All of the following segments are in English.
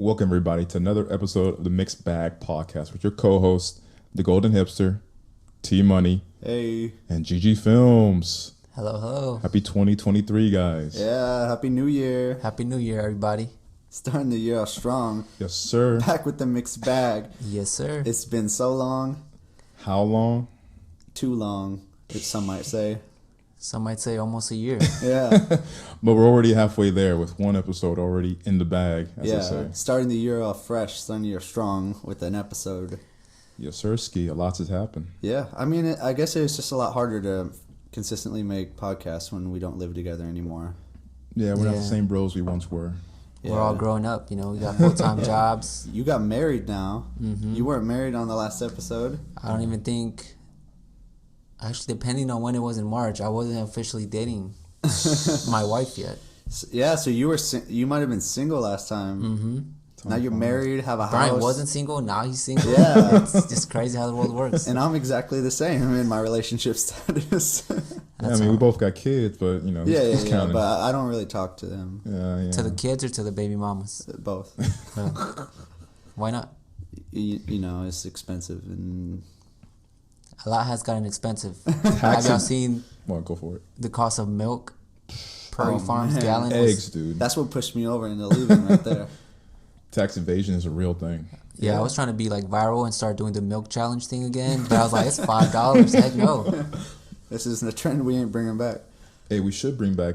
Welcome, everybody, to another episode of the Mixed Bag Podcast with your co-host, the Golden Hipster, T Money, hey, and GG Films. Hello, hello. Happy 2023, guys. Yeah, Happy New Year. Happy New Year, everybody. Starting the year off strong. Yes, sir. Back with the mixed bag. Yes, sir. It's been so long. How long? Too long, some might say. Some might say almost a year. Yeah. But we're already halfway there with one episode already in the bag, as I say. Starting the year off fresh, starting the year strong with an episode. Yes, sir, Ski. A lot has happened. Yeah, I mean, I guess it's just a lot harder to consistently make podcasts when we don't live together anymore. Yeah, we're not the same bros we once were. Yeah. We're all growing up, you know. We got full-time jobs. You got married now. Mm-hmm. You weren't married on the last episode. I don't even think... Actually, depending on when it was in March, I wasn't officially dating my wife yet. Yeah, so you might have been single last time. Mm-hmm. Now you're married, have a house. Brian wasn't single, now he's single. Yeah. It's just crazy how the world works. And I'm exactly the same in my relationship status. Yeah, I mean, we both got kids, but, you know, yeah, counting. but I don't really talk to them. Yeah. To the kids or to the baby mamas? Both. Why not? You know, it's expensive and... A lot has gotten expensive. Have y'all seen Well, go for it. the cost of milk? Prairie Farms man. gallon Eggs, dude. That's what pushed me over into leaving right there. Tax evasion is a real thing. Yeah, I was trying to be like viral and start doing the milk challenge thing again, but I was like, it's $5. Heck no. This isn't a trend we ain't bringing back. Hey, we should bring back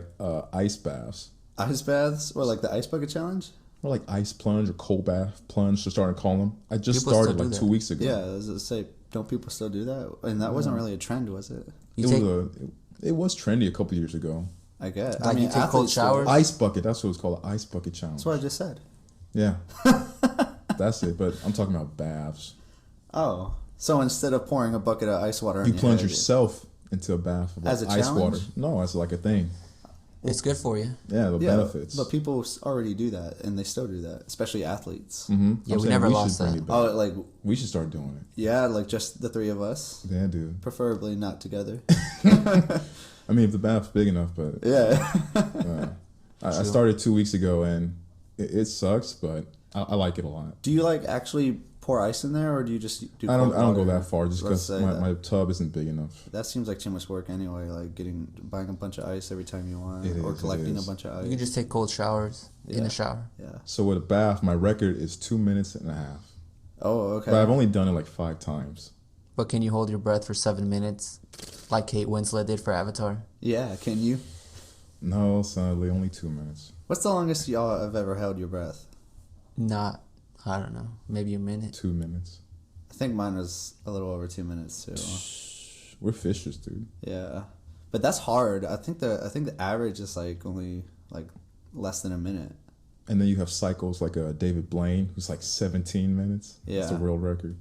ice baths. Ice baths? Or like the ice bucket challenge? Or like ice plunge or cold bath plunge, to start to call them. I just People started still do like that. 2 weeks ago. Yeah, I was gonna say, don't people still do that? And that wasn't really a trend, was it? It was trendy a couple years ago. I guess. Like you take cold athletes do it. showers? Ice bucket, that's what it's called, an ice bucket challenge. That's what I just said. Yeah. That's it, but I'm talking about baths. Oh. So instead of pouring a bucket of ice water You in plunge your head, yourself into a bath of like As a ice challenge? water. No, as like a thing. It's good for you. Yeah, the yeah, benefits. but people already do that, and they still do that, especially athletes. Mm-hmm. Yeah, we never lost bring that. it back. Oh, like, We should start doing it. yeah, like just the three of us. Yeah, dude. Preferably not together. I mean, if the bath's big enough, but Yeah. I started 2 weeks ago, and it sucks, but I like it a lot. Do you like actually pour ice in there, or do you just do? I don't cold go water? that far, just Let's because say that. my tub isn't big enough. That seems like too much work anyway. Like buying a bunch of ice every time you want, It or is, collecting it a is. bunch of ice. You can just take cold showers in Yeah. the shower. Yeah. So with a bath, my record is 2 minutes and a half. Oh, okay. But I've only done it like 5 times. But can you hold your breath for 7 minutes like Kate Winslet did for Avatar? Yeah. Can you? No, sadly, only 2 minutes. What's the longest y'all have ever held your breath? Not, I don't know, maybe a minute. 2 minutes. I think mine was a little over 2 minutes too. We're fishers, dude. Yeah, but that's hard. I think the average is like only like less than a minute. And then you have cycles like David Blaine, who's like 17 minutes. Yeah. That's the world record.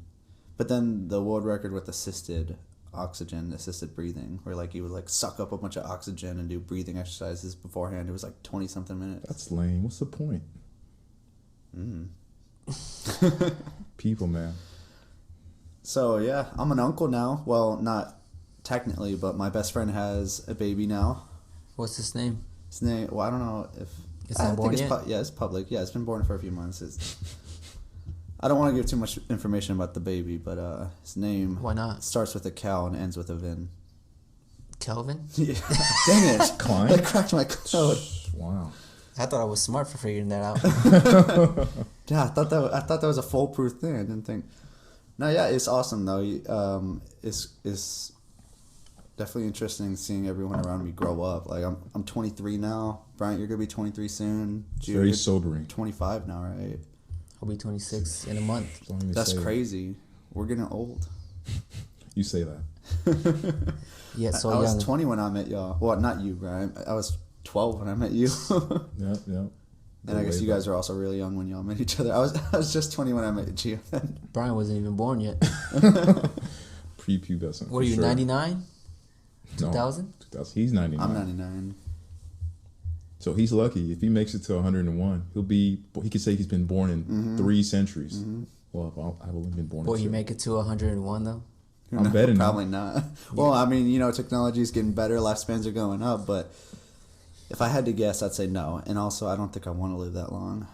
But then the world record with assisted breathing, where like you would like suck up a bunch of oxygen and do breathing exercises beforehand. It was like 20 something minutes. That's lame. What's the point? People, man. So yeah, I'm an uncle now. Well, not technically, but my best friend has a baby now. What's his name? His name. Well, I don't know if It's not born yet? Yeah, it's public. Yeah, it's been born for a few months. I don't want to give too much information about the baby, but his name. Why not? Starts with a cow and ends with a Vin. Kelvin? Yeah. Dang it! Klein? I cracked my code. Wow. I thought I was smart for figuring that out. Yeah, I thought that was a foolproof thing. I didn't think. No, yeah, it's awesome though. It's definitely interesting seeing everyone around me grow up. Like I'm 23 now. Bryant, you're gonna be 23 soon. It's Jude, very you're sobering. 25 now, right? I'll be 26 in a month. Don't even That's say it. crazy. We're getting old. You say that. Yeah, so I was young. 20 when I met y'all. Well, not you, Brian. I was 12 when I met you. Yep. And I guess you guys are also really young when y'all met each other. I was just 20 when I met you. Brian wasn't even born yet. Prepubescent. What are you, 99? No, 2000? 2000. He's 99. I'm 99. So he's lucky. If he makes it to 101, he could say he's been born in 3 centuries. Well, I've only been born Will in he 2. make it to 101 though? I'm betting no. Probably not. Well, I mean, technology is getting better, lifespans are going up, but if I had to guess, I'd say no. And also, I don't think I want to live that long.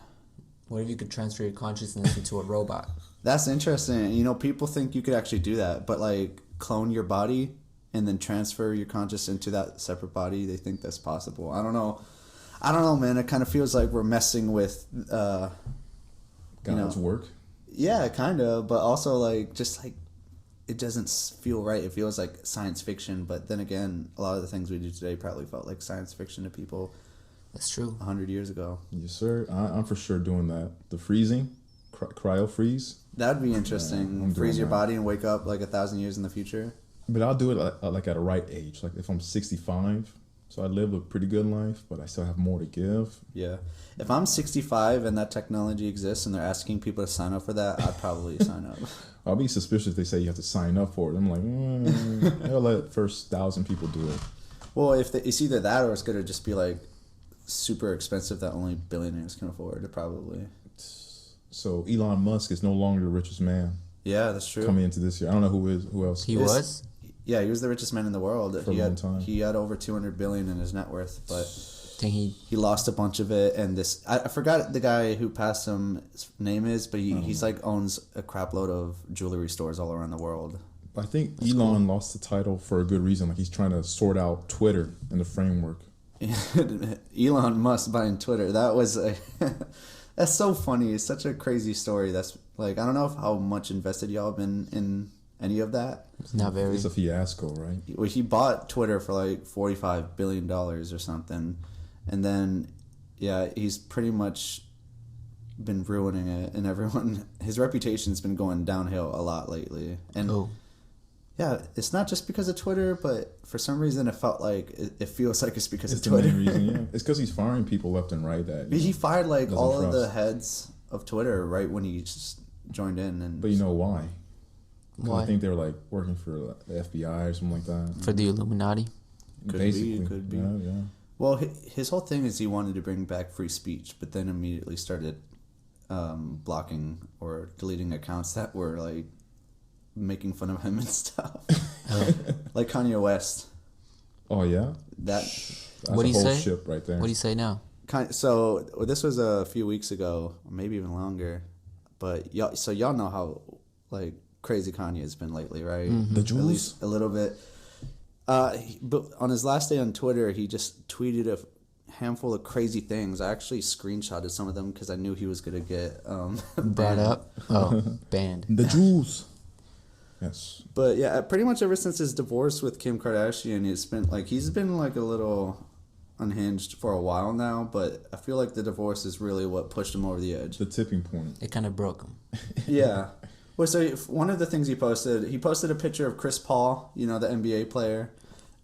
What if you could transfer your consciousness into a robot? That's interesting. You know, people think you could actually do that, but like clone your body and then transfer your conscious into that separate body. They think that's possible. I don't know, man. It kind of feels like we're messing with God's work. Yeah, kind of, but also like just like it doesn't feel right. It feels like science fiction, but then again, a lot of the things we do today probably felt like science fiction to people. That's true. 100 years ago. Yes, sir. I'm for sure doing that. The freezing, cryo freeze. That'd be interesting. I'm Freeze doing your that. body and wake up like 1,000 years in the future. But I'll do it like at a right age. Like if I'm 65, so I live a pretty good life, but I still have more to give. Yeah. If I'm 65 and that technology exists and they're asking people to sign up for that, I'd probably sign up. I'll be suspicious if they say you have to sign up for it. I'm like, I'll let first 1,000 people do it. Well, it's either that or it's going to just be like super expensive that only billionaires can afford it, probably. So Elon Musk is no longer the richest man Yeah, that's true. coming into this year. I don't know who else. He was? Yeah, he was the richest man in the world. For a long time. He had over 200 billion in his net worth, but Dang, he lost a bunch of it. And this, I forgot the guy who passed him his name is, but he's like owns a crap load of jewelry stores all around the world. I think Elon lost the title for a good reason. Like he's trying to sort out Twitter and the framework. Elon Musk buying Twitter. That was that's so funny. It's such a crazy story. That's like, I don't know how much invested y'all been in any of that. Not very. It's a fiasco, right? Well, he bought Twitter for like $45 billion or something. And then, yeah, he's pretty much been ruining it. And his reputation's been going downhill a lot lately. And yeah, it's not just because of Twitter, but for some reason it felt like, it feels like it's because of the Twitter. main reason, yeah. It's because he's firing people left and right that He fired like all of trust. the heads of Twitter right when he just joined in. And But you know why? 'Cause Why? I think they were like working for the FBI or something like that. For the Illuminati? Could be. Yeah. Well, his whole thing is he wanted to bring back free speech, but then immediately started blocking or deleting accounts that were like making fun of him and stuff. Like Kanye West. Oh yeah. That. That's What do a you whole say? ship right there. What do you say now? So this was a few weeks ago, or maybe even longer, but y'all know how like crazy Kanye has been lately, right? The At Jews? least a little bit. But on his last day on Twitter, he just tweeted a handful of crazy things. I actually screenshotted some of them because I knew he was gonna get Brought banned. up? Oh, banned. The Jews. Yes. But yeah, pretty much ever since his divorce with Kim Kardashian, he's been like a little unhinged for a while now. But I feel like the divorce is really what pushed him over the edge. The tipping point. It kind of broke him. Yeah. Well, so one of the things he posted a picture of Chris Paul, you know, the NBA player,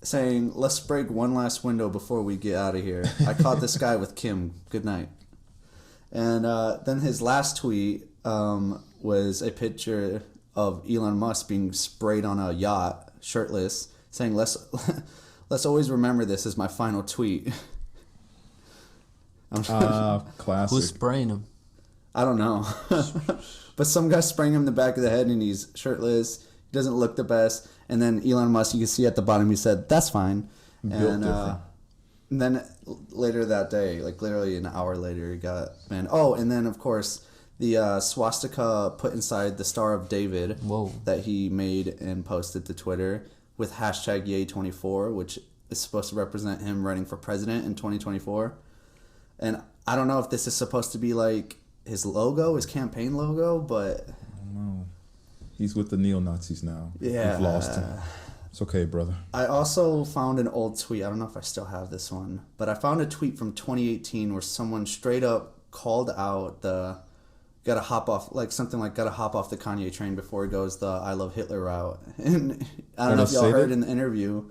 saying, "Let's break one last window before we get out of here. I caught this guy with Kim. Good night." And then his last tweet was a picture of Elon Musk being sprayed on a yacht, shirtless, saying, let's always remember this as my final tweet." Classic. Who's spraying him? I don't know. But some guy sprang him in the back of the head and he's shirtless. He doesn't look the best. And then Elon Musk, you can see at the bottom, he said, "That's fine." Built different. And then later that day, like literally an hour later, he got banned. Oh, and then of course the swastika put inside the Star of David that he made and posted to Twitter with hashtag Yay24, which is supposed to represent him running for president in 2024. And I don't know if this is supposed to be like his logo, his campaign logo, but I don't know. He's with the neo-Nazis now. yeah. We've lost him. It's okay, brother. I also found an old tweet. I don't know if I still have this one, but I found a tweet from 2018 where someone straight up called out gotta hop off the Kanye train before he goes the I love Hitler route. And I don't know if y'all heard in the interview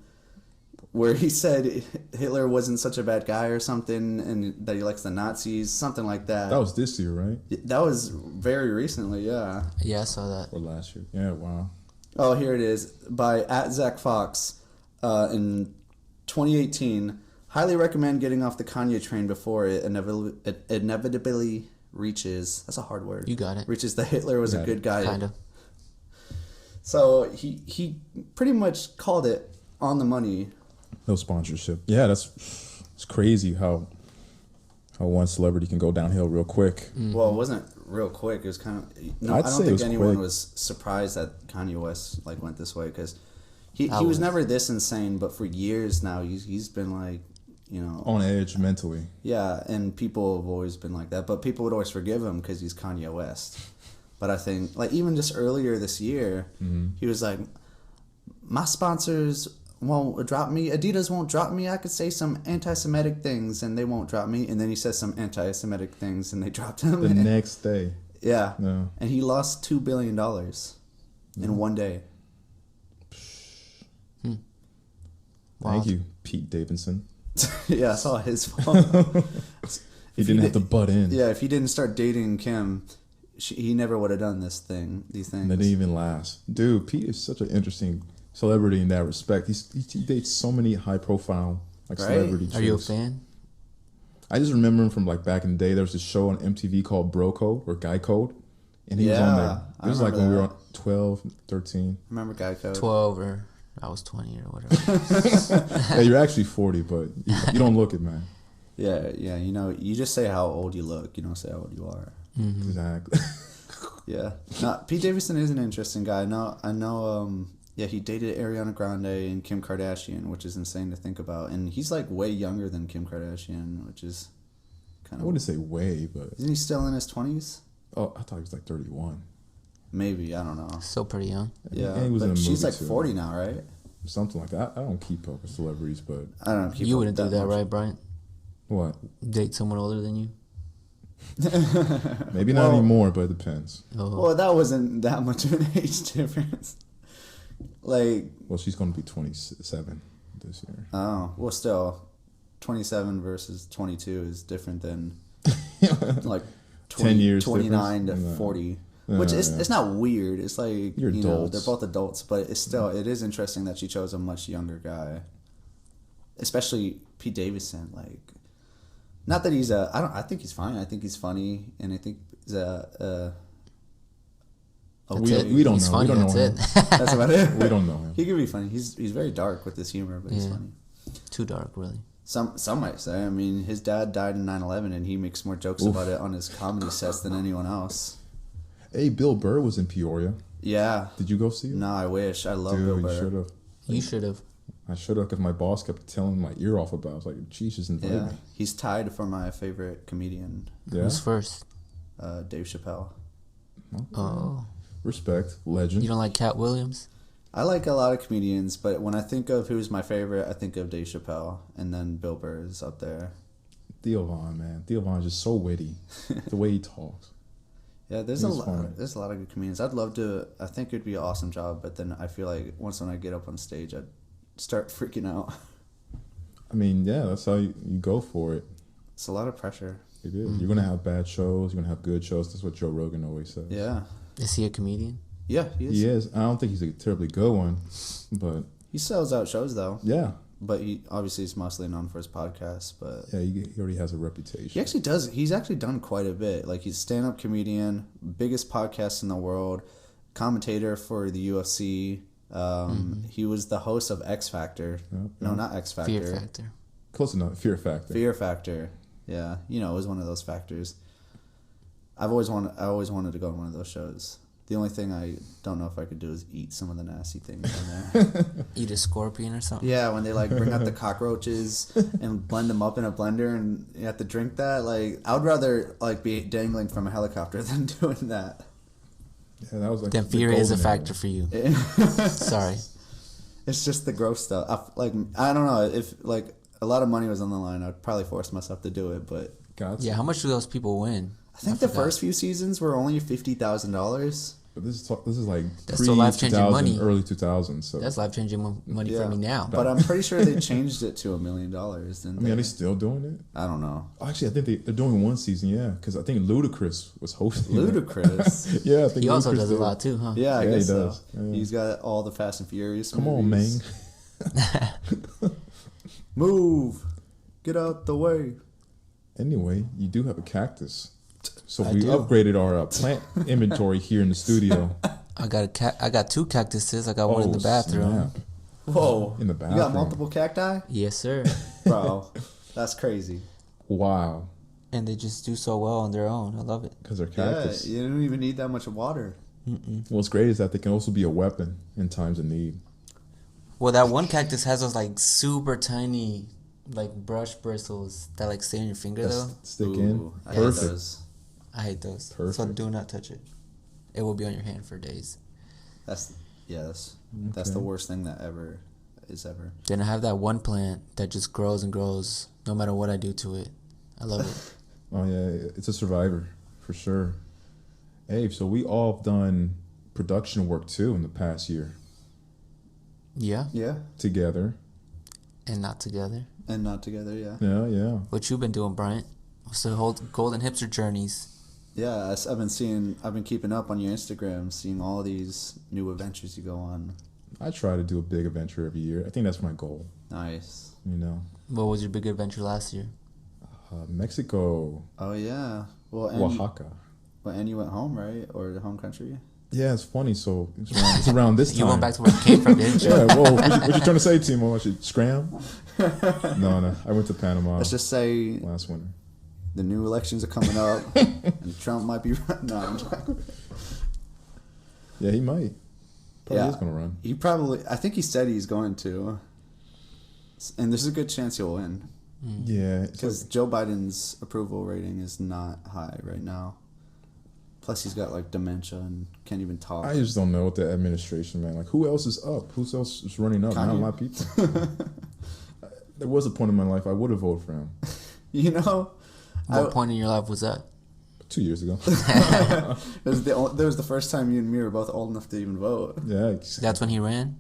where he said Hitler wasn't such a bad guy or something, and that he likes the Nazis, something like that. That was this year, right? That was very recently, yeah. Yeah, I saw that. Or last year. Yeah, wow. Oh, here it is. By @ZachFox in 2018. Highly recommend getting off the Kanye train before it inevitably reaches... That's a hard word. You got it. Reaches the Hitler was a good guy. Kind of. So he pretty much called it on the money. No sponsorship. Yeah, it's crazy how How one celebrity can go downhill real quick. Well, it wasn't real quick. It was kind of. No, I'd I say don't it think was anyone quick. was surprised that Kanye West like went this way because he I was was. never this insane. But for years now, he's been like, you know, On edge mentally. yeah, and people have always been like that. But people would always forgive him because he's Kanye West. But I think like even just earlier this year, he was like, my sponsors won't drop me. Adidas won't drop me. I could say some anti-Semitic things and they won't drop me. And then he says some anti-Semitic things and they dropped him. The next day. Yeah. No. And he lost $2 billion in one day. Thank you, Pete Davidson. Yeah, I saw his fault. He didn't have to butt in. Yeah, if he didn't start dating Kim, he never would have done these things. They didn't even last. Dude, Pete is such an interesting celebrity in that respect. He dates so many high profile Right? celebrity Are you a chicks. fan? I just remember him from like back in the day. There was this show on MTV called Bro Code or Guy Code. And he was on there. I It was like when remember we were that. on 12, 13. Remember Guy Code? 12 or I was 20 or whatever. Yeah, you're actually 40, but you don't look it, man. Yeah, you know, you just say how old you look. You don't say how old you are. Exactly. Yeah. No, Pete Davidson is an interesting guy. I know, yeah, he dated Ariana Grande and Kim Kardashian, which is insane to think about. And he's like way younger than Kim Kardashian, which is I kind of... wouldn't say way, but... Isn't he still in his 20s? Oh, I thought he was like 31. Maybe, I don't know. Still pretty young. Yeah, And he was in but a she's movie like too. 40 now, right? Something like that. I don't keep up with celebrities, but... I don't know. keep You up wouldn't do with that, much. right, Brian? What? Date someone older than you? Maybe not Well- anymore, but it depends. Oh, Well, that wasn't that much of an age difference. Like, Well, she's going to be 27 this year. oh, well, still, 27 versus 22 is different than like 10 years 29 to difference? No. 40. No, Which no, is no. it's not weird. It's like You're you know adults. they're both adults, but it's still it is interesting that she chose a much younger guy, especially Pete Davidson. Like, not that he's a I think he's fine. I think he's funny, and I think he's a that's we- it. we don't He's know. We funny, don't know that's him. it. that's about it. We don't know him. He could be funny. He's very dark with his humor, but he's Yeah. funny. Too dark, really. Some might say. I mean, his dad died in 9/11, and he makes more jokes about it on his comedy sets than anyone else. Hey, Bill Burr was in Peoria. Yeah. Did you go see it? No, I wish. I love Dude, Bill you Burr. should have. You should have. I should have, because my boss kept telling my ear off about it. I was like, geez, just invite Yeah, me. he's tied for my favorite comedian, Yeah? Who's first? Dave Chappelle. Oh. Respect. Legend. You don't like Cat Williams? I like a lot of comedians, but when I think of who's my favorite, I think of Dave Chappelle, and then Bill Burr is up there. Theo Von, man. Theo Von is just so witty. The way he talks. Yeah, there's He's funny. there's a lot of good comedians. I'd love to. I think it'd be an awesome job, but then I feel like once when I get up on stage, I'd start freaking out. I mean, yeah, that's how you go for it. It's a lot of pressure. It is. You're going to have bad shows. You're going to have good shows. That's what Joe Rogan always says. Yeah, Is he a comedian? yeah, he is. He is. I don't think he's a terribly good one, but He sells out shows though, yeah. but he obviously is mostly known for his podcast. But Yeah, he already has a reputation. he actually does. He's actually done quite a bit. Like he's a stand-up comedian, biggest podcast in the world, commentator for the UFC. He was the host of X Factor. Yep, No, yep. not X Factor. Fear Factor. Close enough. Fear Factor. Fear Factor. Yeah, you know, it was one of those factors. I always wanted to go on one of those shows. The only thing I don't know if I could do is eat some of the nasty things in there. Eat a scorpion or something? Yeah, when they like bring out the cockroaches and blend them up in a blender and you have to drink that. Like, I would rather like be dangling from a helicopter than doing that. Yeah, that was like Then the fear is a golden era. factor for you. Sorry. It's just the gross stuff. I don't know if like a lot of money was on the line, I'd probably force myself to do it. But Gotcha. Yeah, how much do those people win? I think the first few seasons were only $50,000. But this is like That's pre still life-changing 2000, money. early 2000s. So That's life-changing money Yeah, for me now. but I'm pretty sure they changed it to $1 million. I mean, are they still doing it? I don't know. Actually, I think they're doing one season. Yeah, because I think Ludacris was hosting. it. Ludicrous. Yeah, I think He also Ludacris does a did. lot too, huh? Yeah, I Yeah, he guess so. does. Yeah. He's got all the Fast and Furious. Come on, man. movies. Move. Get out the way. Anyway, you do have a cactus. So I we do. upgraded our plant inventory here in the studio. I got two cactuses. I got one in the bathroom. Snap. Whoa. In the You bathroom. got multiple cacti? Yes, sir. Bro, that's crazy. Wow. and they just do so well on their own. I love it. Because they're Yeah, cactus. you don't even need that much water. What's great is that they can also be a weapon in times of need. Well, that one cactus has those like super tiny, like brush bristles that like stay in your finger though. Stick Ooh, in. I hate Perfect. those. I hate those. So Perfect. do not touch it. It will be on your hand for days. That's the worst thing that ever is ever. Then I have that one plant that just grows and grows no matter what I do to it. I love it. Oh yeah, it's a survivor for sure. Hey, so we all have done production work too in the past year Yeah. Yeah, together. And not together. and not together. Yeah, Yeah. What you been doing, Bryant? What's the whole Golden Hipster journeys? yeah. I've been keeping up on your Instagram, seeing all these new adventures you go on. I try to do a big adventure every year. I think that's my goal. Nice. You know, What was your big adventure last year? Mexico, Oh yeah. Well, and Oaxaca. and you went home, right, or the home country? Yeah, it's funny. So it's around this time. You went back to where you came from, didn't you? Yeah. Whoa. What you trying to say, Timo? I should scram? No. I went to Panama Let's just say last winter. the new elections are coming up, and Trump might be. No, I'm not. Yeah, he might. Probably Yeah. is gonna run. He probably. I think he said he's going to, and there's a good chance he'll win Yeah. It's because like, Joe Biden's approval rating is not high right now. Plus, he's got like dementia and can't even talk. I just don't know with the administration, man. Like, who else is up? Who else is running up? Not a Kanye. lot of people. There was a point in my life I would have voted for him You know, What point in your life was that? 2 years ago. that was the first time you and me were both old enough to even vote. Yeah. That's when he ran?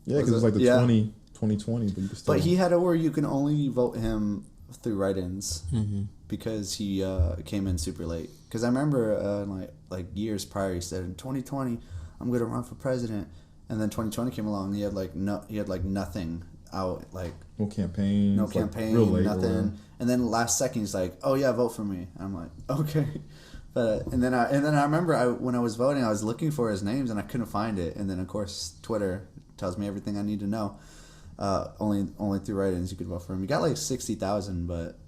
Yeah, because it was like the Yeah. 2020, but you could still. But he had it where you can only vote him through write-ins Mm-hmm. because he came in super late. Because I remember like years prior, he said in 2020 I'm gonna run for president, and then 2020 came along. And he had like nothing out, like no campaign. no It's, like, campaign, real late or nothing. whatever. And then last second he's like, "Oh yeah, vote for me." I'm like, "Okay." But and then I remember when I was voting, I was looking for his names and I couldn't find it. And then of course Twitter tells me everything I need to know. Only through write-ins you could vote for him. He got like 60,000, but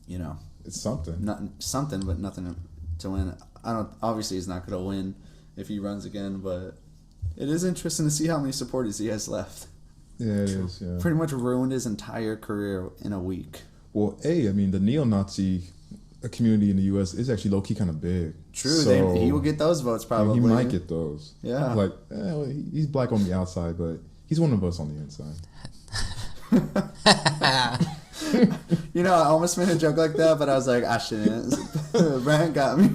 you know, It's something. but nothing to win. Obviously he's not gonna win if he runs again, but it is interesting to see how many supporters he has left. Yeah, it is. Yeah. Pretty much ruined his entire career in a week. Well, I mean, the neo-Nazi community in the U.S. is actually low-key kind of big. True, So, he will get those votes probably. He might get those. Yeah. Like, well, he's black on the outside, but he's one of us on the inside. You know, I almost made a joke like that, but I was like, I shouldn't. Brian got me.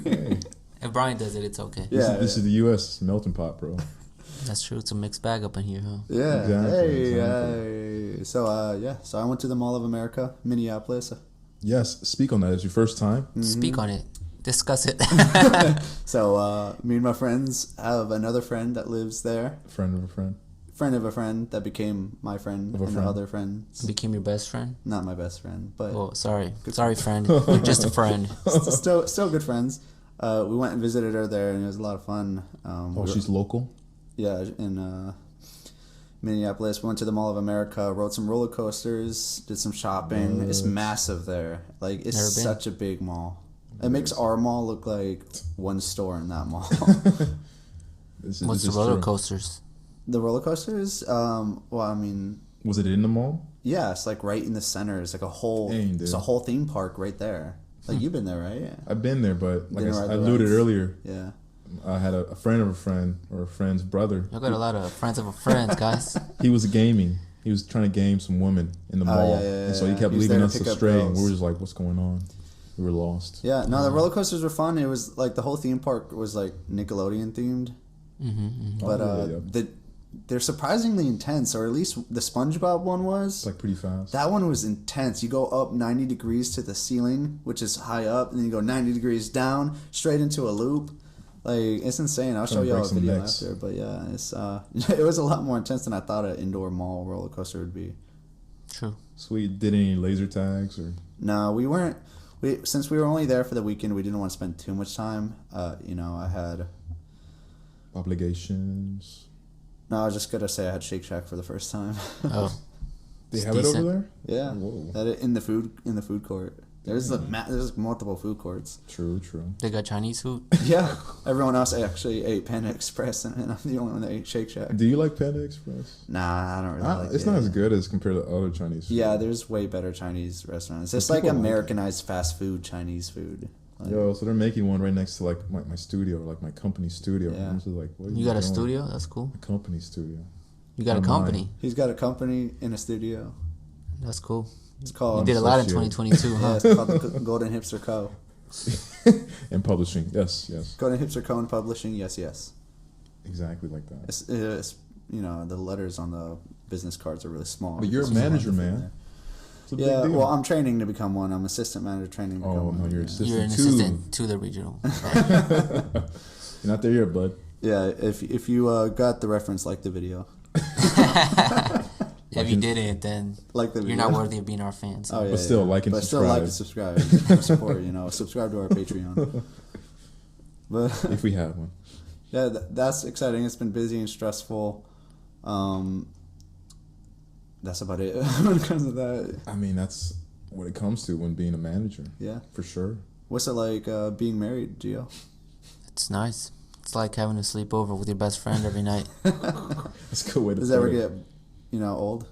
Hey, If Brian does it, it's okay. Yeah. this is the U.S. melting pot, bro. That's true. It's a mixed bag up in here, huh? Yeah. Exactly, Hey. So I went to the Mall of America, Minneapolis. Yes, speak on that. It's your first time. Mm-hmm. Speak on it. Discuss it. So me and my friends have another friend that lives there. Friend of a friend. Friend of a friend that became my friend Of a and friend. other friends. Became your best friend? Not my best friend, but Oh, sorry. Sorry, friend. You're just a friend. still good friends. We went and visited her there, and it was a lot of fun. She's local. Yeah, in Minneapolis. We went to the Mall of America, rode some roller coasters, did some shopping. It's massive there. Like, it's Never been. such a big mall. It makes our mall look like one store in that mall. This What's the is roller true. coasters? The roller coasters, well, I mean, Was it in the mall? yeah, it's like right in the center. It's like a whole, Dang, dude. it's a whole theme park right there. Like, you've been there, right? I've been there, but like Didn't I ride the alluded rides. earlier, Yeah. I had a friend of a friend or a friend's brother. You got a lot of friends of a friend, guys. He was gaming. He was trying to game some women in the mall, yeah, yeah, and so he yeah. kept He was leading there us to pick up astray, and girls. we were just like, "What's going on?" We were lost. Yeah, no, the roller coasters were fun. It was like the whole theme park was like Nickelodeon themed. But they're surprisingly intense, or at least the SpongeBob one was. It's like pretty fast. That one was intense. You go up 90 degrees to the ceiling, which is high up, and then you go 90 degrees down, straight into a loop. Like, it's insane. I'll show Trying to y'all a break some video necks. after. But yeah, it's it was a lot more intense than I thought an indoor mall roller coaster would be. True. Sweet. Did any laser tags or? No, we weren't. Since we were only there for the weekend, we didn't want to spend too much time. I had. Obligations. No, I was just gonna say I had Shake Shack for the first time. Oh. They It's have decent. it over there. Yeah, Whoa. in the food court. There's multiple food courts. True. They got Chinese food. Yeah, everyone else actually ate Panda Express, and I'm the only one that ate Shake Shack. Do you like Panda Express? Nah, I don't really like it. It's not as good as compared to other Chinese food. Yeah, there's way better Chinese restaurants. It's like Americanized fast food Chinese food. Like, Yo, so they're making one right next to like my studio, like my company studio. Yeah. I'm just like, what are You got a doing? studio? That's cool. A company studio. You got a company? he's got a company in a studio. That's cool. It's You called. did a lot in associated. 2022, Yeah, huh? it's called the Golden Hipster Co. And publishing. Yes. Golden Hipster Co. and Publishing. Yes. Exactly like that. It's the letters on the business cards are really small. But you're a manager, man. It's a big Yeah, deal. well, I'm training to become one. I'm assistant manager training to become Oh, one. no, you're yeah. assistant You're an to. assistant to the regional. You're not there yet, bud. Yeah, if you got the reference, like the video. If you didn't, then Like the you're video. not worthy of being our fans. Oh, yeah, But still, like and but subscribe. still like and subscribe. Support, subscribe to our Patreon. But If we have one. yeah, that's exciting. It's been busy and stressful. That's about it when it comes to that. I mean, that's what it comes to when being a manager. Yeah. For sure. What's it like being married, Gio? It's nice. It's like having a sleepover with your best friend every night. That's a good way to Does put it ever it. get, old?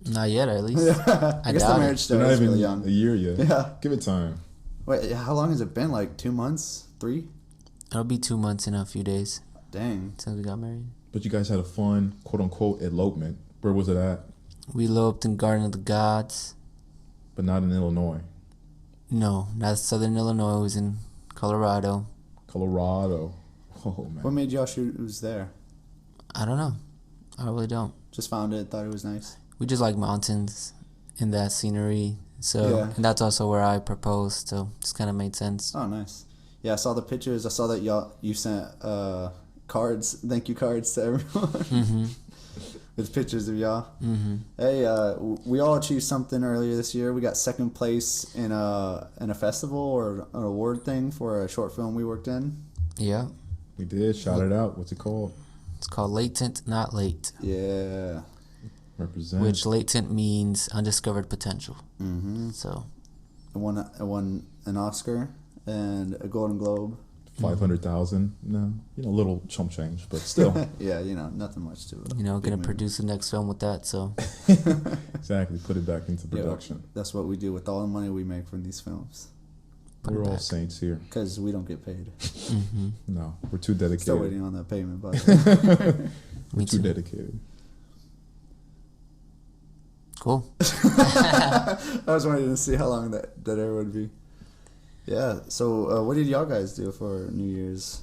Not yet, at least. I guess the doubt it. marriage still You're not is even really a young. year yet. Yeah. Give it time. Wait, how long has it been? Like 2 months? 3? It'll be 2 months in a few days Dang. since we got married. But you guys had a fun, quote unquote, elopement. Where was it at? We eloped in Garden of the Gods. But not in Illinois. No, not Southern Illinois. It was in Colorado. Colorado. Oh, man. What made y'all choose there? I don't know. I really don't. Just found it, thought it was nice. We just like mountains and that scenery. So, Yeah. and that's also where I proposed. So, just kind of made sense. Oh, nice. Yeah, I saw the pictures. I saw that you sent cards, thank you cards to everyone. Mm-hmm. With pictures of y'all. Mm-hmm. Hey, we all achieved something earlier this year. We got second place in a festival or an award thing for a short film we worked in. Yeah. We did. Shout it out. What's it called? It's called Latent, Not Late. Yeah. Represent. Which latent means undiscovered potential. Mm-hmm. So, I won an Oscar and a Golden Globe. 500,000. No, little chump change, but still. Yeah, nothing much to it. gonna Big movie. produce the next film with that. So, Exactly. Put it back into Yeah, production. that's what we do with all the money we make from these films. put it We're all back. saints here. Because we don't get paid. Mm-hmm. No, we're too dedicated. Still waiting on that payment, but We're Me too too. dedicated. Cool. I was waiting to see how long that air would be. Yeah. So, what did y'all guys do for New Year's?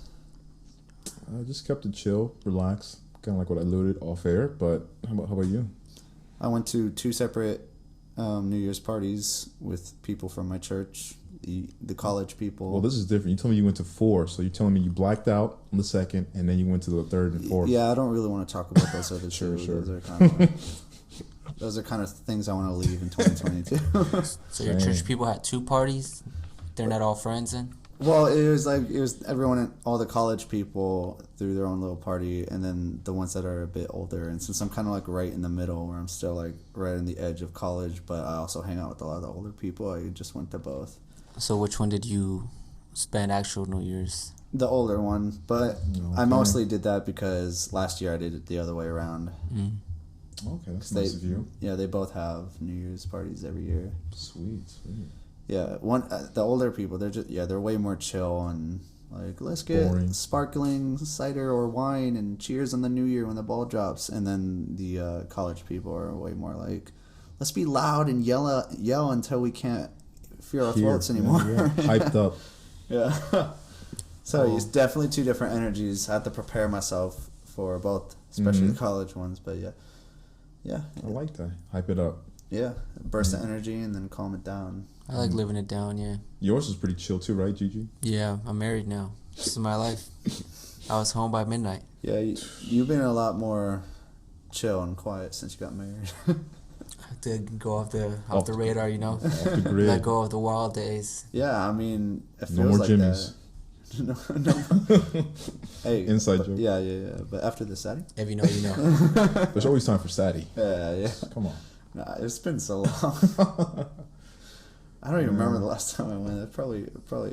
I just kept it chill, relax, kind of like what I alluded off air. But how about you? I went to 2 separate New Year's parties with people from my church, the college people. Well, this is different. You told me you went to 4, so you're telling me you blacked out on the 2nd, and then you went to the 3rd and 4th. Yeah, I don't really want to talk about those other Sure, two. sure. Those are kind of things I want to leave in 2022. So your church people had 2 parties. They're not all friends then. Well, it was everyone, all the college people threw their own little party, and then the ones that are a bit older. And since I'm kind of like right in the middle, where I'm still like right on the edge of college, but I also hang out with a lot of the older people, I just went to both. So which one did you spend actual New Year's? The older one, but I Okay. mostly did that because last year I did it the other way around. Mm. Okay, that's They, nice of you. yeah, they both have New Year's parties every year. Sweet. Yeah, the older people, they're way more chill and like, let's get Boring. sparkling cider or wine and cheers on the new year when the ball drops. And then the college people are way more like, let's be loud and yell until we can't feel our throats anymore. Yeah. Hyped up. Yeah. So it's definitely 2 different energies. I have to prepare myself for both, especially the college ones. But yeah, I like that. Hype it up. yeah, burst of energy and then calm it down. I like living it down. Yeah. Yours is pretty chill too, right, Gigi? Yeah. I'm married now. This is my life. I was home by midnight. Yeah, you've been a lot more chill and quiet since you got married. To go off the radar, Off the grid. Let go of the wild days. Yeah, I mean, it feels No more like Jimmys. that. Hey, Inside but, joke. Yeah. But after the setting? If you know, you know. There's always time for Sadie. Yeah. Come on. Nah, it's been so long. I don't even remember the last time I went. That probably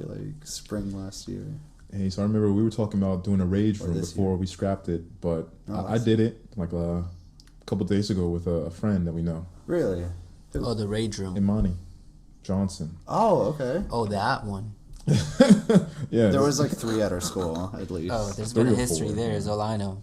like spring last year. Hey, so I remember we were talking about doing a rage Or room this before year. we scrapped it, but Oh, I did it like a couple days ago with a friend that we know, Really? Oh, the rage room. Imani Johnson. Oh, okay. Oh, that one. Yeah, There was like 3 at our school at least. Oh, there's 3 been a or 4, history there. Is all I know.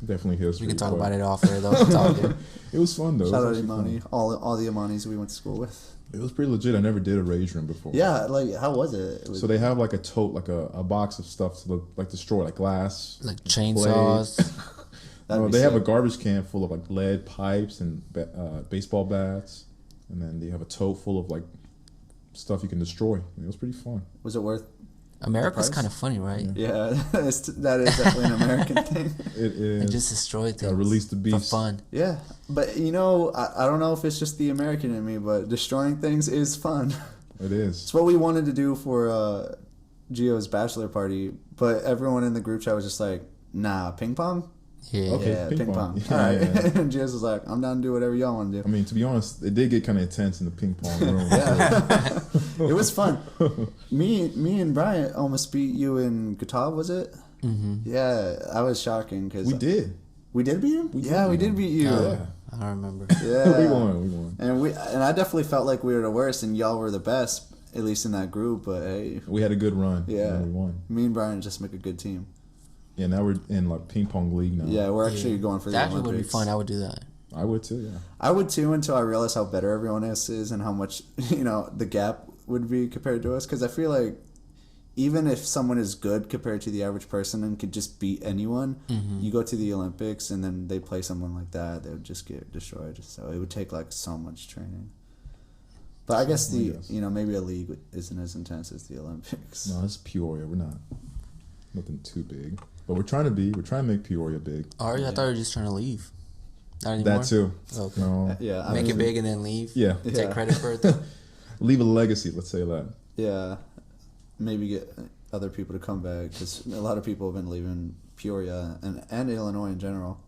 definitely history. We can talk but about it off air though. Talking. It was fun though. Shout It out was actually Imani. fun. All the Imanis we went to school with. It was pretty legit. I never did a rage room before. Yeah, like how was it? It was, So they have like a tote, like a box of stuff to like destroy, like glass. Like chainsaws. that'd be They have a sick. garbage can full of like lead pipes and baseball bats, and then they have a tote full of like stuff you can destroy. It was pretty fun. Was it worth? America's price? kind of funny, right? Yeah, that is definitely an American thing. It is. And just destroy things. release the for beast. fun. Yeah, but you know, I don't know if it's just the American in me, but destroying things is fun. It is. It's what we wanted to do for Gio's bachelor party, but everyone in the group chat was just like, "Nah, ping pong." Yeah. Okay. Yeah, ping ping pong. pong. Yeah, All right. yeah. And Gio's was like, "I'm down to do whatever y'all want to I do." mean, to be honest, it did get kind of intense in the ping pong room. Yeah, it was fun. Me and Brian almost beat you in guitar. Was it? Mm-hmm. Yeah, I was shocking because We did. We did beat him. We did Yeah, we beat did him. beat you. Yeah. I don't remember. Yeah, We won. And I definitely felt like we were the worst, and y'all were the best, at least in that group. But hey, We had a good run. Yeah. And we won. me and Brian just make a good team. Yeah, now we're in like ping pong league now. Yeah, we're actually going for the That actually would be Olympics. fun. I would do that. I would too. Yeah. I would too, until I realized how better everyone else is and how much the gap would be compared to us. Because I feel like even if someone is good compared to the average person and could just beat anyone, you go to the Olympics and then they play someone like that, they would just get destroyed. So it would take like so much training. But I guess maybe a league isn't as intense as the Olympics. No, it's Peoria. We're not nothing too big, but we're trying to make Peoria big. Ari, I thought you were just trying to leave. Not anymore? That too. Okay. No. Yeah, I Make mean, it big and then leave? Yeah. Take credit for it? Though? Leave a legacy. Let's say that. Yeah, maybe get other people to come back because a lot of people have been leaving Peoria and Illinois in general.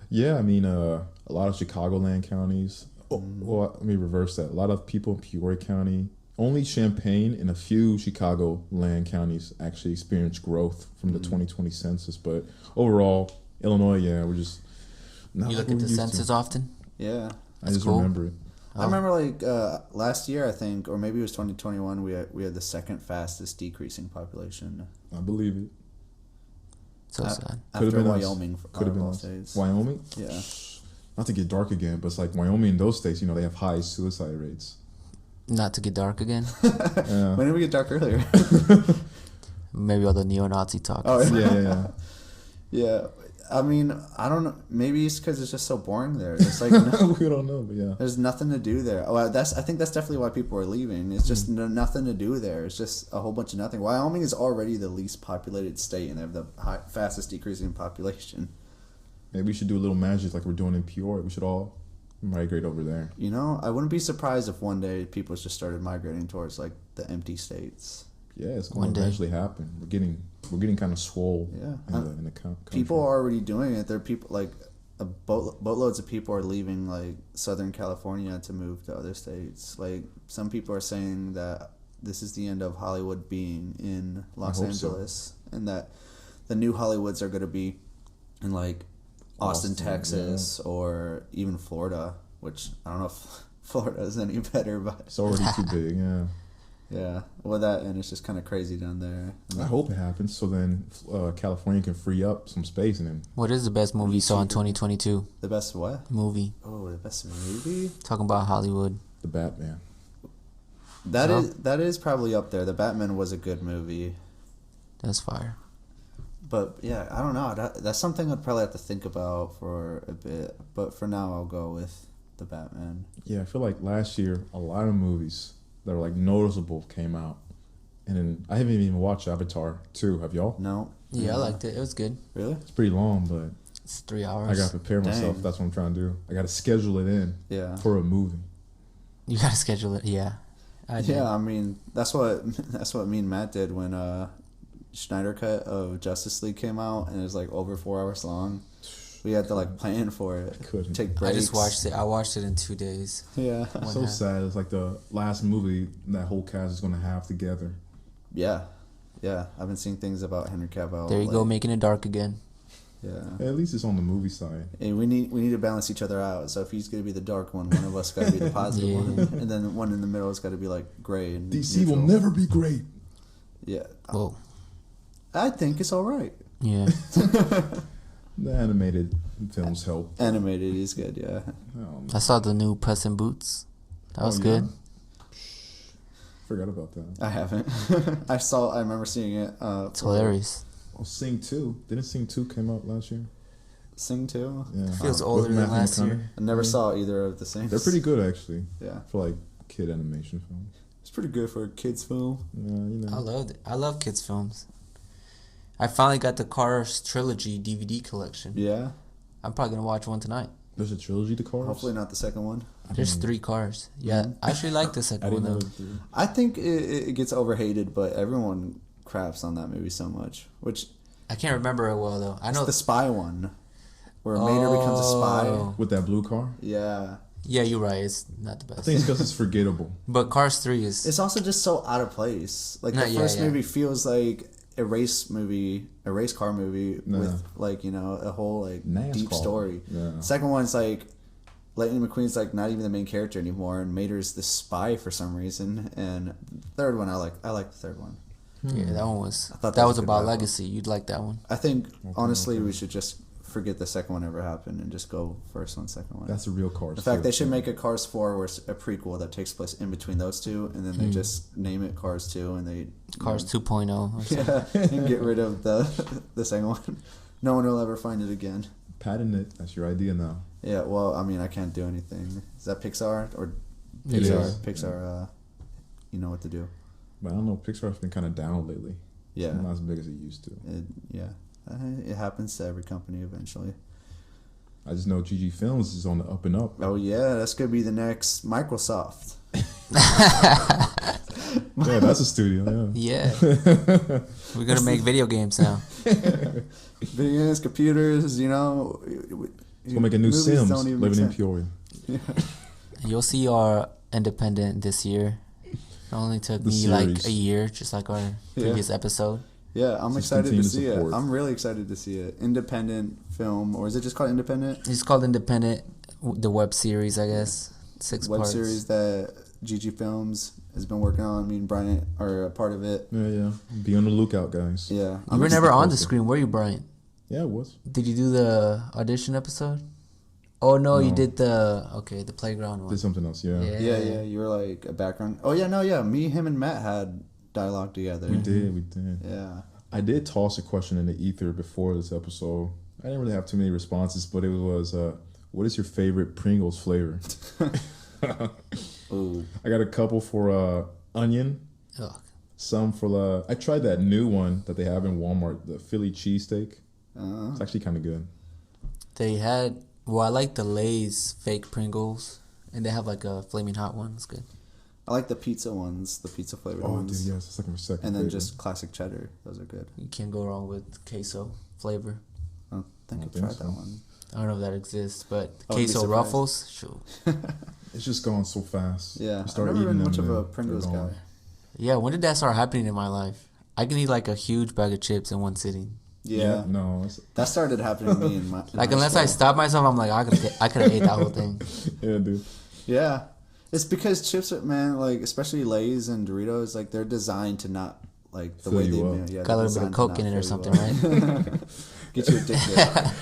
Yeah, I mean, a lot of Chicagoland counties. Oh, well, let me reverse that. A lot of people in Peoria County. Only Champaign and a few Chicagoland counties actually experienced growth from the 2020 census. But overall, Illinois, yeah, we're just not You like look at we the used census to. often? Yeah. I just cool. remember it. I remember like last year, I think, or maybe it was 2021. We had the second fastest decreasing population I believe it. So sad. Could have after been us. Wyoming. Could have been all us. states. Wyoming. Yeah, Not to get dark again, but it's like Wyoming and those states. They have high suicide rates. Not to get dark again. Yeah. when did we get dark earlier? Maybe all the neo-Nazi talk. Oh Yeah. yeah. I mean, I don't know. Maybe it's because it's just so boring there. It's like We don't know, but yeah. there's nothing to do there. Oh, I think that's definitely why people are leaving. It's just nothing to do there. It's just a whole bunch of nothing. Wyoming is already the least populated state, and they have the fastest decreasing population. Maybe we should do a little magic like we're doing in Peoria. We should all migrate over there. I wouldn't be surprised if one day people just started migrating towards like the empty states. Yeah, it's One going to day. eventually happen. We're getting kind of swole. Yeah. in the country. People are already doing it. There are people like boatloads of people are leaving like Southern California to move to other states. Like some people are saying that this is the end of Hollywood being in Los hope so. Angeles, and that the new Hollywoods are going to be in like Austin, Texas, or even Florida. Which I don't know if Florida is any better, but It's already too big. Yeah. yeah, well that and it's just kind of crazy down there. I hope it happens so then California can free up some space and then What is the best movie you saw in 2022? The best what? Movie. Oh, the best movie. Talking about Hollywood. the Batman. That is probably up there. The Batman was a good movie, That's fire. but yeah, I don't know. That's something I'd probably have to think about for a bit. But for now, I'll go with the Batman. Yeah, I feel like last year a lot of movies that were like noticeable came out, and then I haven't even watched Avatar 2. Have y'all? No. Yeah, I liked it. It was good. Really? It's pretty long, but It's 3 hours. I gotta prepare myself. Dang. That's what I'm trying to do. I gotta schedule it in Yeah. for a movie. You gotta schedule it. Yeah. I did. Yeah, I mean that's what me and Matt did when Snyder Cut of Justice League came out, and it was like over 4 hours long. We had to like plan for it. Couldn't. Take I breaks. just watched it. I watched it in 2 days. Yeah. One So half. sad. It's like the last movie that whole cast is gonna have together. Yeah. Yeah. I've been seeing things about Henry Cavill. There you go, making it dark again. Yeah. At least it's on the movie side. And we need to balance each other out. So if he's gonna be the dark one of us got to be the positive Yeah. one, and then one in the middle has got to be like gray and DC will neutral. never be great. Yeah. Whoa. I think it's all right. Yeah. The animated films help. Animated is good. Yeah. I saw the new Puss in Boots. That was yeah? good. Forgot about that. I haven't. I remember seeing it. It's hilarious. Oh, Sing 2. Didn't Sing 2 came out last year? Sing 2. Yeah. Feels With older than Matthew last McConaughey. year. I never saw either of the things. They're pretty good, actually, Yeah. for like kid animation films. It's pretty good for a kids film. Yeah, you know. I loved it. I love kids' films. I finally got the Cars trilogy DVD collection. Yeah. I'm probably gonna watch one tonight. There's a trilogy to Cars? Hopefully not the second one. There's 3 cars. Yeah, I actually like the I second one didn't know. though. I think it gets overhated, but everyone craps on that movie so much. Which I can't remember it well though. I it's know the spy one, where Mater becomes a spy. With that blue car? Yeah. Yeah, you're right. It's not the I best. think it's because it's forgettable. But Cars 3 is. It's also just so out of place. Like No, the yeah, first yeah. movie feels like a race car movie No. with like a whole like deep NASCAR. story. Yeah. Second one's like Lightning McQueen's like not even the main character anymore, and Mater's the spy for some reason. And third one, I like the third one. Yeah, that one was. I thought That that was was a good about rival. legacy. You'd like that one. I think honestly we should just forget the second one ever happened and just go first one, second one. That's a real Cars. In fact, they 2. should make a Cars 4 where it's a prequel that takes place in between those two, and then they just name it Cars 2, and they Cars 2.0 or something. yeah, and get rid of the second one. No one will ever find it again. Patent it. That's your idea now. Yeah, well, I mean, I can't do anything. Is that Pixar or It Pixar? is. Pixar, you know what to do. But I don't know. Pixar's been kind of down lately. Yeah, It's not as big as it used to. it happens to every company eventually. I just know GG Films is on the up and up. Oh yeah, that's gonna be the next Microsoft. Yeah, that's a studio. Yeah. Yeah. We're gonna make video games now. Video games, computers, We'll make a new movies Sims don't even living in make sense. Peoria. You'll see our independent this year. It only took The me like series. a year, just like our previous episode. Yeah, I'm Just excited to continue to see it. support. I'm really excited to see it. Independent film, or is it just called independent? It's called Independent, the web series, I guess. 6 Web parts. series that GG Films has been working on. Me and Brian are a part of it. Yeah. Be on the lookout, guys. Yeah, You were never on the poster. screen, were you, Brian? Yeah, it was. Did you do the audition episode? Oh no, you No. did the playground one. Did something else. Yeah. yeah. You were like a background. Oh yeah. Me, him, and Matt had dialogue together. We did. Yeah. I did toss a question in the ether before this episode. I didn't really have too many responses, but it was, what is your favorite Pringles flavor? Ooh. I got a couple for onion. Ugh. Some for I tried that new one that they have in Walmart, the Philly cheesesteak. It's actually kind of good. They had I like the Lay's fake Pringles, and they have like a flaming hot one. It's good. I like the pizza ones, the pizza flavored Oh, ones. dude, yes, it's like my second. And then favorite. just classic cheddar. Those are good. You can't go wrong with queso flavor. I don't think I I've think tried so. that one. I don't know if that exists, but I would be queso surprised. ruffles, shoot. It's just going so fast. Yeah, You I've start never been eating much them of a and they're Pringles gone. guy. Yeah, when did that start happening in my life? I can eat like a huge bag of chips in one sitting. Yeah, No. It's, that started happening to me in my Like high unless I school. stop myself, I'm like I could have ate that whole thing. yeah, dude. Yeah, it's because chips, man, like especially Lay's and Doritos, like they're designed to not like the Fill way you they up. made. Yeah, Got a they're little bit of designed to coke not in it or fill you something, up. right? Get you addicted.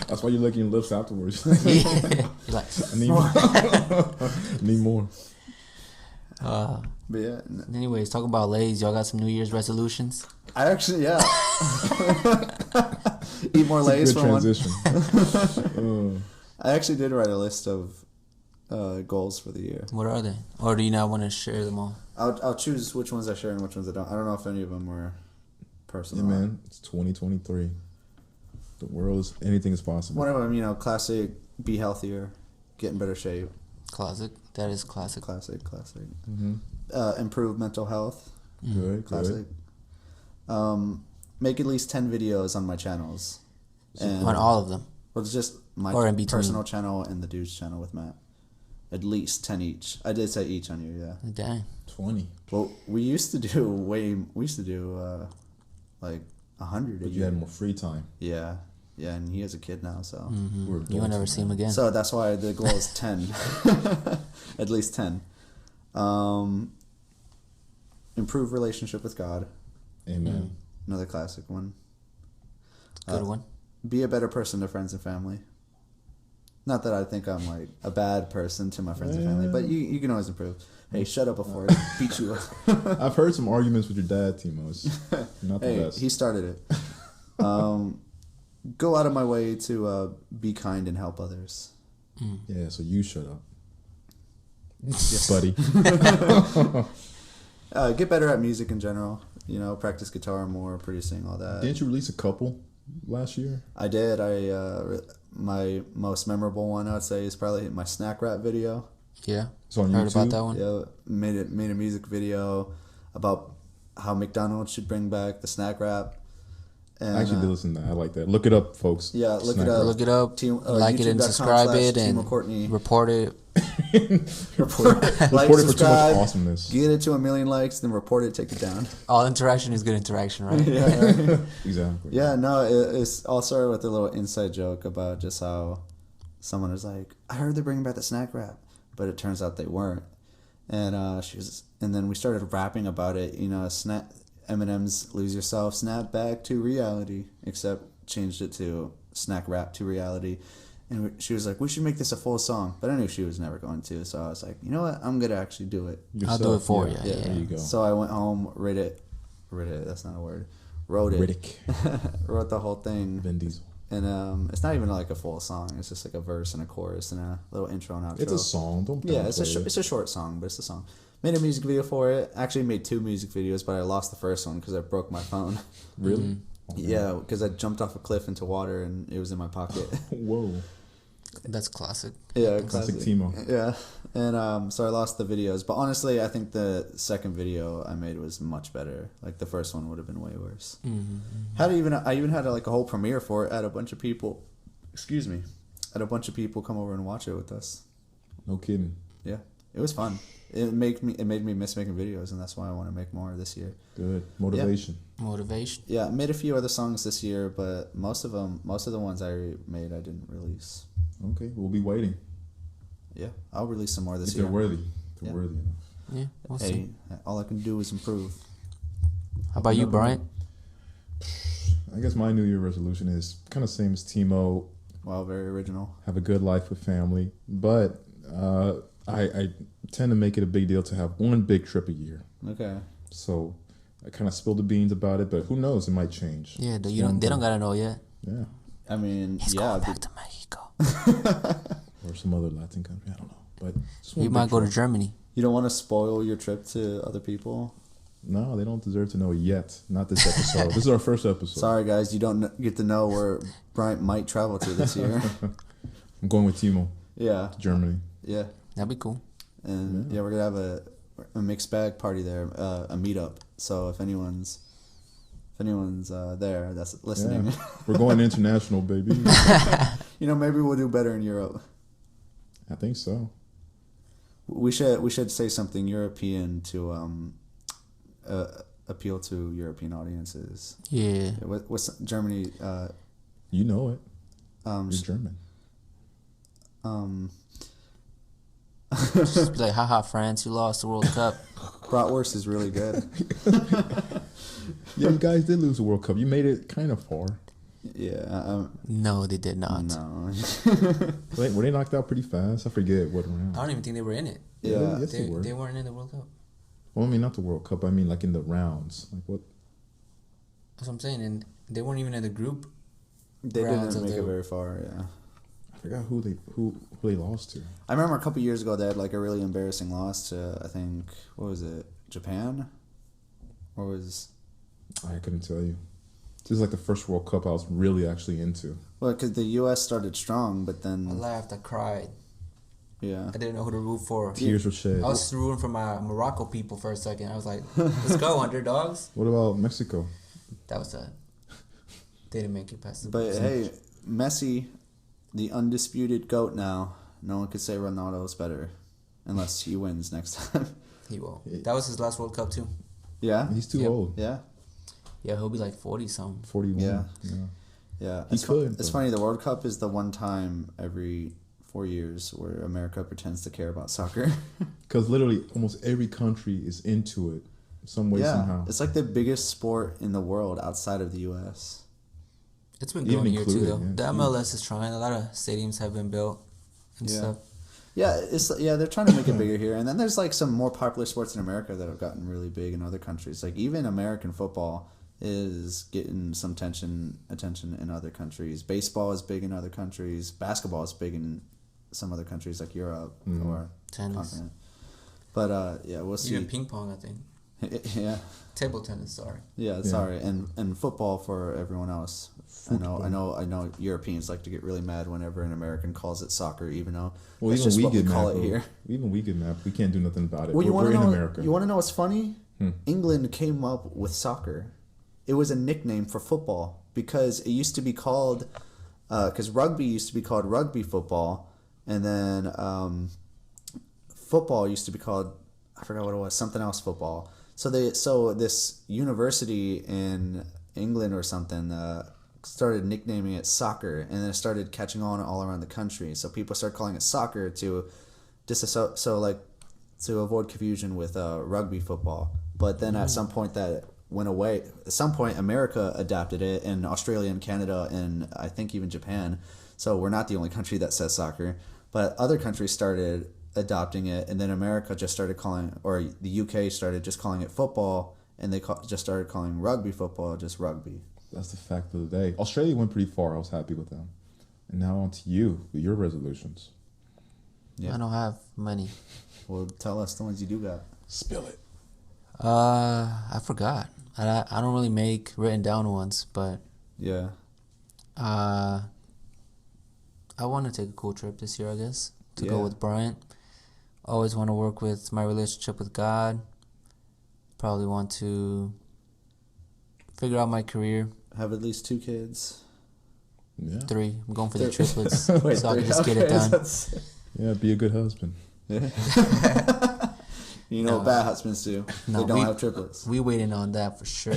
That's why you're licking your lips afterwards. You're like, I need more. Need more. But yeah, anyways, talk about Lay's. Y'all got some New Year's resolutions? I actually eat more Lay's Good for one. transition. I actually did write a list of goals for the year. What are they? Or do you not want to share them all? I'll choose which ones I share and which ones I don't. I don't know if any of them were Yeah, personal. man. It's 2023. The world is anything is possible. One of them, classic, be healthier, get in better shape. Classic. That is classic. Classic. Mm-hmm. Improve mental health. Good. Classic. Make at least 10 videos on my channels. And On all of them. Well, it's just my Or in between. personal channel and the dude's channel with Matt. At least 10 each. I did say each on you, yeah. Dang. 20. Well, we used to do like 100 a But you year. had more free time. Yeah. Yeah, and he has a kid now, so. We're You will never adults, see him man. again. So that's why the goal is 10. At least 10. Improve relationship with God. Amen. Another classic one. Good one. Be a better person to friends and family. Not that I think I'm like a bad person to my friends and family, but you can always improve. Hey, shut up before I beat you up. I've heard some arguments with your dad, Timo. It's not the Hey, best. he started it. Go out of my way to be kind and help others. Yeah, so you shut up. Buddy. Get better at music in general. You know, practice guitar more, producing, all that. Didn't you release a couple last year? I did. My most memorable one, I would say, is probably my snack rap video. Yeah. It's on Heard YouTube. about that one? Yeah, made a music video about how McDonald's should bring back the snack wrap. And, I actually did listen to that. I like that. Look it up, folks. Yeah, look Snack it up. Rap. Look it up, Team- like it and subscribe it, and YouTube.com/Timo Courtney. report it. Report Report it for too much subscribe, awesomeness. Get it to 1 million likes, then report it, take it down. All interaction is good interaction, right? Yeah. Exactly. Yeah, no, it's all started with a little inside joke about just how someone was like, I heard they're bringing back the snack wrap, but it turns out they weren't. And and then we started rapping about it. You know, Eminem's "Lose Yourself," snap back to reality, except changed it to snack rap to reality. And she was like, we should make this a full song, but I knew she was never going to, so I was like, you know what, I'm gonna actually do it. I'll do it for you. Yeah, there you go. So I went home, wrote it. That's not a word. Wrote it. Riddick. Wrote the whole thing. Vin Diesel. And it's not even like a full song. It's just like a verse and a chorus and a little intro and outro. It's a song. Don't Yeah, it's downplay it. it's a short song, but it's a song. Made a music video for it. Actually made 2 music videos, but I lost the first one because I broke my phone. Really? Oh, Yeah, because I jumped off a cliff into water and it was in my pocket. Whoa. That's classic. Yeah, Classic Timo. Yeah, and so I lost the videos. But honestly, I think the second video I made was much better. Like the first one would have been way worse. I even had like a whole premiere for it. I had a bunch of people. Excuse me. I had a bunch of people come over and watch it with us. No kidding. Yeah, it was fun. It made me miss making videos, and that's why I want to make more this year. Good. Motivation. Motivation. Yeah, I made a few other songs this year, but most of the ones I made, I didn't release. Okay, we'll be waiting. Yeah, I'll release some more this If year. they're worthy. If they're Yeah. worthy enough. Yeah, we'll Hey, see. all I can do is improve. How about you, Brian? I guess my New Year resolution is kind of same as Timo. Wow, very original. Have a good life with family, but I tend to make it a big deal to have one big trip a year. Okay. So I kind of spilled the beans about it, but who knows? It might change. Yeah, they don't gotta know yet. Yeah, I mean, He's yeah, going back to Mexico. or some other Latin country. I don't know, but just You one might big go to trip. Germany. you don't want to spoil your trip to other people. No, they don't deserve to know yet. Not this episode. This is our first episode. Sorry, guys, you don't get to know where Bryant might travel to this year. I'm going with Timo Yeah, to Germany. yeah, That'd be cool. and yeah, we're gonna have a mixed bag party there, a meetup. So if anyone's there that's listening, Yeah. We're going international, baby. you know, maybe we'll do better in Europe. I think so. We should say something European to appeal to European audiences. Yeah. What's Germany? You know it. Um, You're German. Just be like, haha, France, you lost the World Cup. Bratwurst is really good. Yeah, you guys did lose the World Cup. You made it kind of far. Yeah. No, they did not. No. Were they knocked out pretty fast? I forget what round. I don't even think they were in it. Yeah. Yes, they were. They weren't in the World Cup. Well, I mean, not the World Cup. I mean, like in the rounds. Like what? That's what I'm saying. And they weren't even in the group. They Rounds didn't of make it the- very far. Yeah. I forgot who they lost to. I remember a couple years ago they had like a really embarrassing loss to, I think, what was it, Japan? Or was... I couldn't tell you. This is like the first World Cup I was really actually into. Well, because the U.S. started strong, but I then... laughed. I cried. Yeah. I didn't know who to root for. Tears were shed. I was rooting for my Morocco people for a second. I was like, let's go, underdogs. What about Mexico? That was sad. They didn't make it past the But group hey, Messi the undisputed GOAT now. No one could say Ronaldo's better unless he wins next time. He will. That was his last World Cup too. Yeah? He's too old. Yeah? Yeah, he'll be like 40 something. 41. Yeah. Yeah. Yeah. He could. It's but- funny, the World Cup is the one time every 4 years where America pretends to care about soccer. Because literally almost every country is into it some way, somehow. It's like the biggest sport in the world outside of the U.S. It's been Even growing here too, included, though. yeah. The MLS is trying. A lot of stadiums have been built and Yeah. stuff. Yeah, they're trying to make it bigger here. And then there's like some more popular sports in America that have gotten really big in other countries. Like even American football is getting some attention in other countries. Baseball is big in other countries. Basketball is big in some other countries like Europe or Tennis. continent. But yeah, we'll see. Even ping pong, I think. Yeah. Table tennis, sorry. Yeah, sorry. And football for everyone else. I know Europeans like to get really mad whenever an American calls it soccer, even though that's even just we what get we call mad. it Bro. here. Even we get mad. We can't do nothing about it. Well, you want we're to in know? America. You want to know what's funny? Hmm. England came up with soccer. It was a nickname for football because it used to be called because rugby used to be called rugby football, and then football used to be called, I forgot what it was, something else football. So this university in England or something started nicknaming it soccer, and then it started catching on all around the country. So people started calling it soccer to to avoid confusion with rugby football. But then at some point that went away. At some point America adapted it, and Australia and Canada and I think even Japan. So we're not the only country that says soccer, but other countries started adopting it, and then America just started calling, or the UK started just calling it football, and they just started calling rugby football just rugby. That's the fact of the day. Australia went pretty far. I was happy with them. And now on to you with your resolutions. Yeah. I don't have money. Well, tell us the ones you do got. Spill it. I forgot. I don't really make written down ones, but Yeah. I want to take a cool trip this year, I guess, to go Yeah. with Bryant. Always want to work with my relationship with God. Probably want to figure out my career. Have at least 2 kids. Yeah. 3. I'm going for the triplets, Wait, so I can 3, just get it okay, done. that's- Yeah, be a good husband. Yeah. You know what bad husbands do. No, they don't we- have triplets. We waiting on that for sure.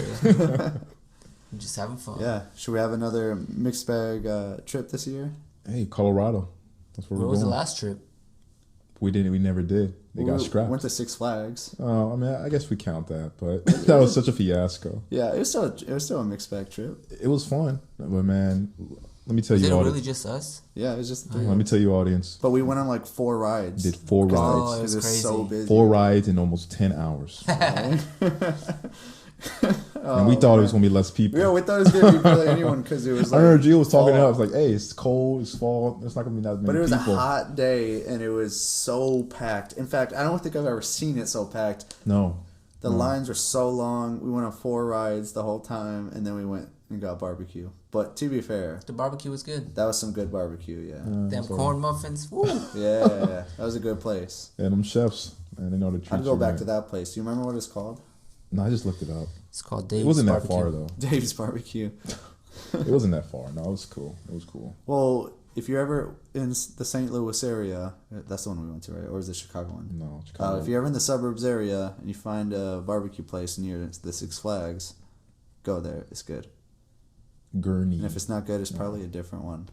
Just having fun. Yeah. Should we have another mixed bag trip this year? Hey, Colorado. That's where Where we're was going. the last trip? We never did. They got scrapped. Went to Six Flags. Oh, I mean, I guess we count that, but that was such a fiasco. Yeah, it was still a mixed bag trip. It was fun, but man, let me tell Was you, it really audience. just us? Yeah, it was just the 3 Let me tell you, audience. But we went on like 4 rides. Did 4 Oh, rides. it was It was so crazy. busy. 4 rides in almost 10 hours. And we Oh, thought it was going to be less people. Yeah, we thought it was gonna be barely anyone because it was. I Like, remember Gio was talking fall. up. I was like, hey, it's cold, it's fall. There's not going to be that many But it was people. a hot day and it was so packed. In fact, I don't think I've ever seen it so packed. No. The lines were so long. We went on 4 rides the whole time, and then we went and got barbecue. But to be fair, The barbecue was good. that was some good barbecue. Yeah, Them so- corn muffins. Woo. yeah, that was a good place. And them chefs, man, they know the treat I'd go you back right. to that place. Do you remember what it's called? No, I just looked it up. It's called Dave's It wasn't that Barbecue. far, though. Dave's Barbecue. It wasn't that far. No, it was cool. It was cool. Well, if you're ever in the St. Louis area, that's the one we went to, right? Or is it Chicago one? No, Chicago. If you're ever in the suburbs area and you find a barbecue place near the Six Flags, go there. It's good. Gurney. And if it's not good, it's probably a different one.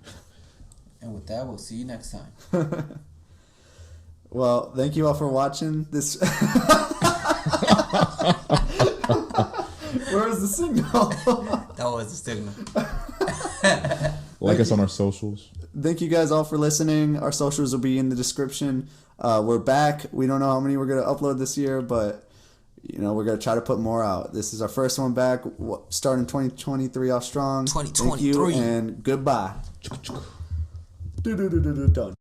And with that, we'll see you next time. Well, thank you all for watching this. Where was the signal? That was the signal. Like us on our socials. Thank you guys all for listening. Our socials will be in the description. We're back. We don't know how many we're going to upload this year, but we're going to try to put more out. This is our first one back, starting 2023 off strong. Thank you 2023. and goodbye. Done.